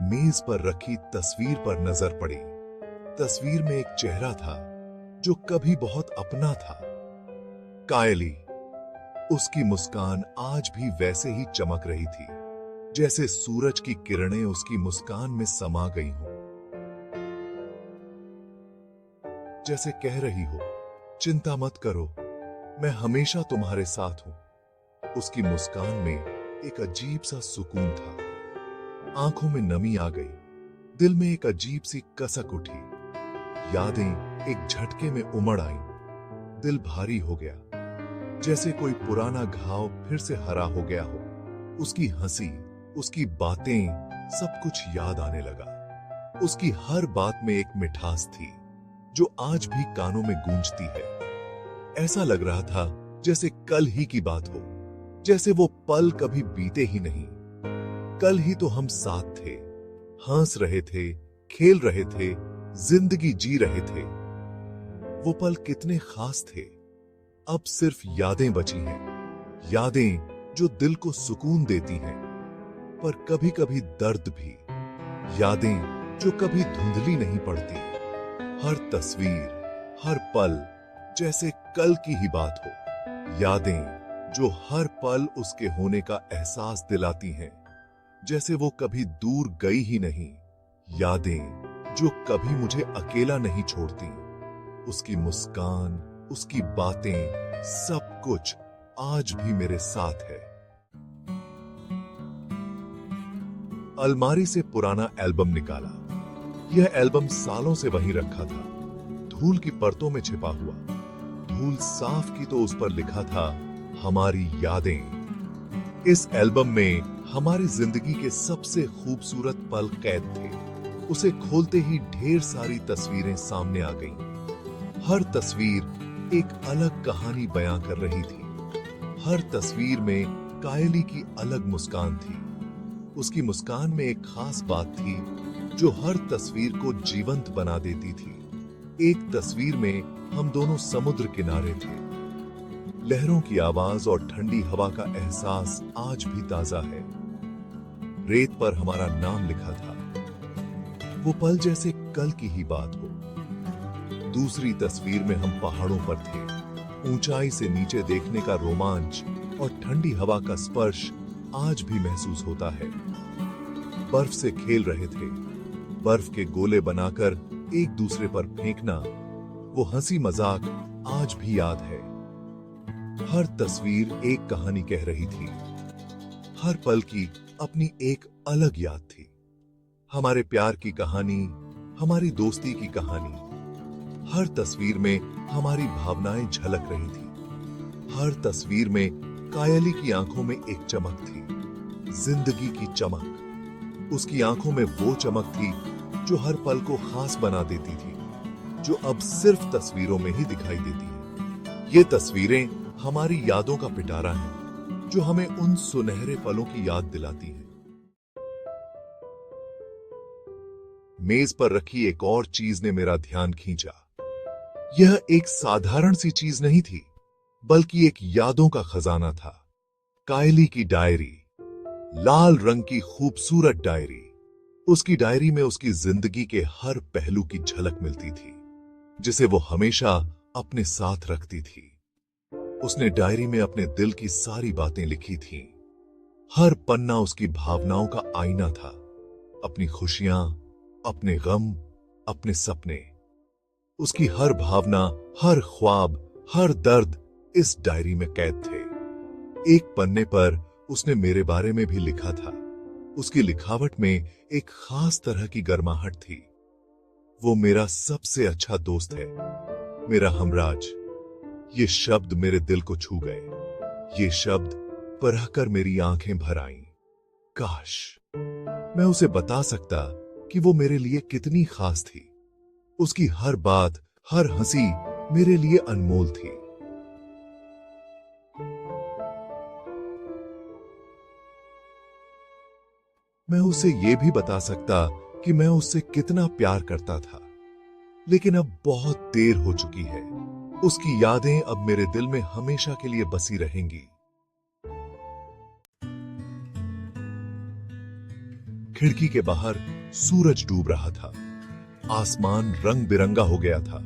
मेज पर रखी तस्वीर पर नजर पड़ी। तस्वीर में एक चेहरा था जो कभी बहुत अपना था, कायली। उसकी मुस्कान आज भी वैसे ही चमक रही थी, जैसे सूरज की किरणें उसकी मुस्कान में समा गई हों। जैसे कह रही हो, चिंता मत करो, मैं हमेशा तुम्हारे साथ हूं। उसकी मुस्कान में एक अजीब सा सुकून था। आंखों में नमी आ गई, दिल में एक अजीब सी कसक उठी। यादें एक झटके में उमड़ आईं। दिल भारी हो गया, जैसे कोई पुराना घाव फिर से हरा हो गया हो। उसकी हंसी, उसकी बातें, सब कुछ याद आने लगा। उसकी हर बात में एक मिठास थी जो आज भी कानों में गूंजती है। ऐसा लग रहा था जैसे कल ही की बात हो, जैसे वो पल कभी बीते ही नहीं। कल ही तो हम साथ थे, हंस रहे थे, खेल रहे थे, जिंदगी जी रहे थे। वो पल कितने खास थे। अब सिर्फ यादें बची हैं, यादें जो दिल को सुकून देती हैं, पर कभी कभी दर्द भी। यादें जो कभी धुंधली नहीं पड़ती। हर तस्वीर, हर पल जैसे कल की ही बात हो। यादें जो हर पल उसके होने का एहसास दिलाती हैं, जैसे वो कभी दूर गई ही नहीं। यादें जो कभी मुझे अकेला नहीं छोड़ती। उसकी मुस्कान, उसकी बातें, सब कुछ आज भी मेरे साथ है। अलमारी से पुराना एल्बम निकाला। यह एल्बम सालों से वहीं रखा था, धूल की परतों में छिपा हुआ। धूल साफ की तो उस पर लिखा था, हमारी यादें। इस एल्बम में हमारी जिंदगी के सबसे खूबसूरत पल कैद थे। उसे खोलते ही ढेर सारी तस्वीरें सामने आ गईं। हर तस्वीर एक अलग कहानी बयां कर रही थी। हर तस्वीर में कायली की अलग मुस्कान थी। उसकी मुस्कान में एक खास बात थी जो हर तस्वीर को जीवंत बना देती थी। एक तस्वीर में हम दोनों समुद्र किनारे थे। लहरों की आवाज और ठंडी हवा का एहसास आज भी ताजा है। रेत पर हमारा नाम लिखा था। वो पल जैसे कल की ही बात हो। दूसरी तस्वीर में हम पहाड़ों पर थे। ऊंचाई से नीचे देखने का रोमांच और ठंडी हवा का स्पर्श आज भी महसूस होता है। बर्फ से खेल रहे थे, बर्फ के गोले बनाकर एक दूसरे पर फेंकना, वो हंसी मजाक आज भी याद है। हर तस्वीर एक कहानी कह रही थी। हर पल की अपनी एक अलग याद थी। हमारे प्यार की कहानी, हमारी दोस्ती की कहानी। हर तस्वीर में हमारी भावनाएं झलक रही थी। हर तस्वीर में कायली की आंखों में एक चमक थी, जिंदगी की चमक। उसकी आंखों में वो चमक थी जो हर पल को खास बना देती थी, जो अब सिर्फ तस्वीरों में ही दिखाई देती है। ये तस्वीरें हमारी यादों का पिटारा हैं, जो हमें उन सुनहरे पलों की याद दिलाती हैं। मेज पर रखी एक और चीज ने मेरा ध्यान खींचा। यह एक साधारण सी चीज नहीं थी, बल्कि एक यादों का खजाना था। कायली की डायरी, लाल रंग की खूबसूरत डायरी। उसकी डायरी में उसकी जिंदगी के हर पहलू की झलक मिलती थी, जिसे वो हमेशा अपने साथ रखती थी। उसने डायरी में अपने दिल की सारी बातें लिखी थीं। हर पन्ना उसकी भावनाओं का आईना था। अपनी खुशियां, अपने गम, अपने सपने। उसकी हर भावना, हर ख्वाब, हर दर्द इस डायरी में कैद थे। एक पन्ने पर उसने मेरे बारे में भी लिखा था। उसकी लिखावट में एक खास तरह की गर्माहट थी। वो मेरा सबसे अच्छा दोस्त है, मेरा हमराज। ये शब्द मेरे दिल को छू गए। ये शब्द पढ़कर मेरी आंखें भर आईं। काश मैं उसे बता सकता कि वो मेरे लिए कितनी खास थी। उसकी हर बात, हर हंसी मेरे लिए अनमोल थी। मैं उसे यह भी बता सकता कि मैं उससे कितना प्यार करता था, लेकिन अब बहुत देर हो चुकी है। उसकी यादें अब मेरे दिल में हमेशा के लिए बसी रहेंगी। खिड़की के बाहर सूरज डूब रहा था। आसमान रंग बिरंगा हो गया था।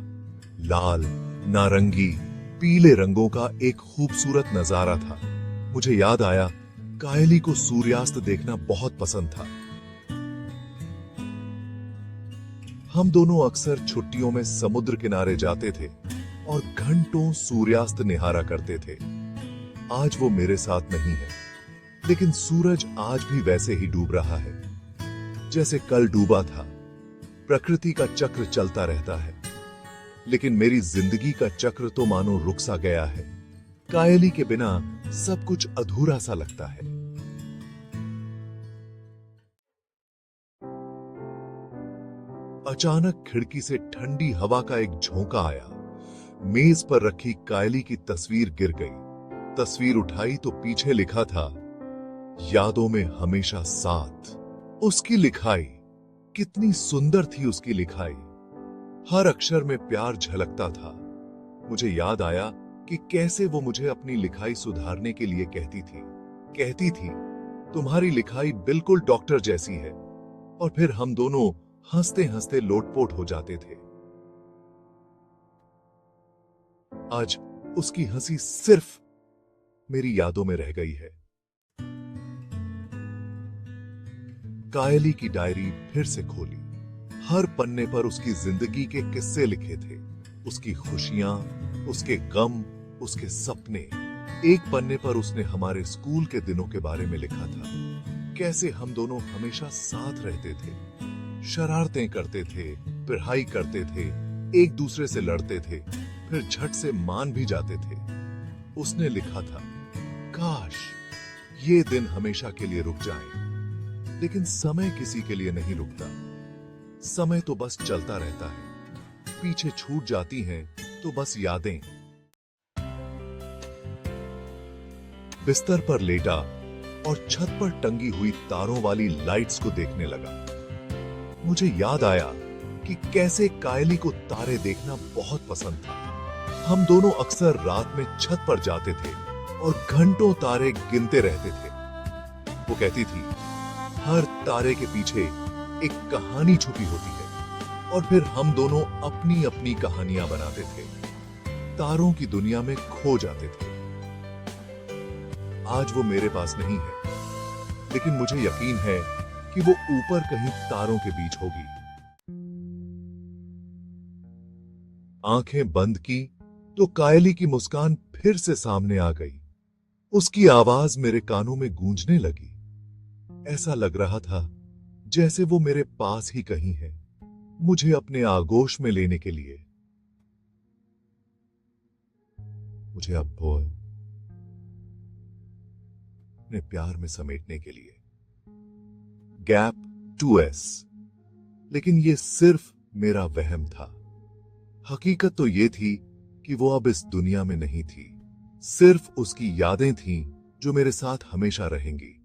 लाल, नारंगी, पीले रंगों का एक खूबसूरत नजारा था। मुझे याद आया, कायली को सूर्यास्त देखना बहुत पसंद था। हम दोनों अक्सर छुट्टियों में समुद्र किनारे जाते थे और घंटों सूर्यास्त निहारा करते थे। आज वो मेरे साथ नहीं है, लेकिन सूरज आज भी वैसे ही डूब रहा है जैसे कल डूबा था। प्रकृति का चक्र चलता रहता है, लेकिन मेरी जिंदगी का चक्र तो मानो रुक सा गया है। कायली के बिना सब कुछ अधूरा सा लगता है। अचानक खिड़की से ठंडी हवा का एक झोंका आया। मेज पर रखी कायली की तस्वीर गिर गई। तस्वीर उठाई तो पीछे लिखा था, यादों में हमेशा साथ। उसकी लिखाई कितनी सुंदर थी। उसकी लिखाई हर अक्षर में प्यार झलकता था। मुझे याद आया कि कैसे वो मुझे अपनी लिखाई सुधारने के लिए कहती थी, तुम्हारी लिखाई बिल्कुल डॉक्टर जैसी है। और फिर हम दोनों हंसते हंसते लोटपोट हो जाते थे। आज उसकी हंसी सिर्फ मेरी यादों में रह गई है। कायली की डायरी फिर से खोली। हर पन्ने पर उसकी जिंदगी के किस्से लिखे थे। उसकी खुशियां, उसके गम, उसके सपने। एक पन्ने पर उसने हमारे स्कूल के दिनों के बारे में लिखा था। कैसे हम दोनों हमेशा साथ रहते थे, शरारतें करते थे, पढ़ाई करते थे, एक दूसरे से लड़ते थे, फिर झट से मान भी जाते थे। उसने लिखा था, काश ये दिन हमेशा के लिए रुक जाए। लेकिन समय किसी के लिए नहीं रुकता। समय तो बस चलता रहता है। पीछे छूट जाती हैं तो बस यादें। बिस्तर पर लेटा और छत पर टंगी हुई तारों वाली लाइट्स को देखने लगा। मुझे याद आया कि कैसे कायली को तारे देखना बहुत पसंद था। हम दोनों अक्सर रात में छत पर जाते थे और घंटों तारे गिनते रहते थे। वो कहती थी, हर तारे के पीछे एक कहानी छुपी होती है। और फिर हम दोनों अपनी अपनी कहानियां बनाते थे, तारों की दुनिया में खो जाते थे। आज वो मेरे पास नहीं है, लेकिन मुझे यकीन है कि वो ऊपर कहीं तारों के बीच होगी। आंखें बंद की तो कायली की मुस्कान फिर से सामने आ गई। उसकी आवाज मेरे कानों में गूंजने लगी। ऐसा लग रहा था जैसे वो मेरे पास ही कहीं है, मुझे अपने आगोश में लेने के लिए। मुझे अब अपने प्यार में समेटने के लिए। Gap 2S। लेकिन ये सिर्फ मेरा वहम था। हकीकत तो ये थी कि वो अब इस दुनिया में नहीं थी। सिर्फ उसकी यादें थीं जो मेरे साथ हमेशा रहेंगी।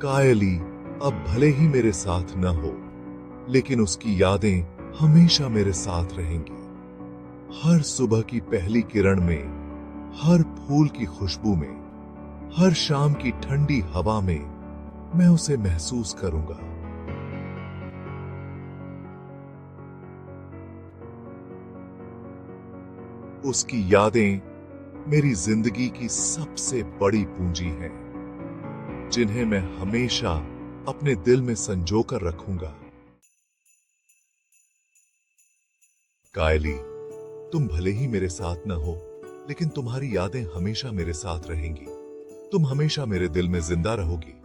कायली अब भले ही मेरे साथ न हो, लेकिन उसकी यादें हमेशा मेरे साथ रहेंगी। हर सुबह की पहली किरण में, हर फूल की खुशबू में, हर शाम की ठंडी हवा में मैं उसे महसूस करूंगा। उसकी यादें मेरी जिंदगी की सबसे बड़ी पूंजी हैं, जिन्हें मैं हमेशा अपने दिल में संजोकर रखूंगा। कायली, तुम भले ही मेरे साथ न हो, लेकिन तुम्हारी यादें हमेशा मेरे साथ रहेंगी। तुम हमेशा मेरे दिल में जिंदा रहोगी।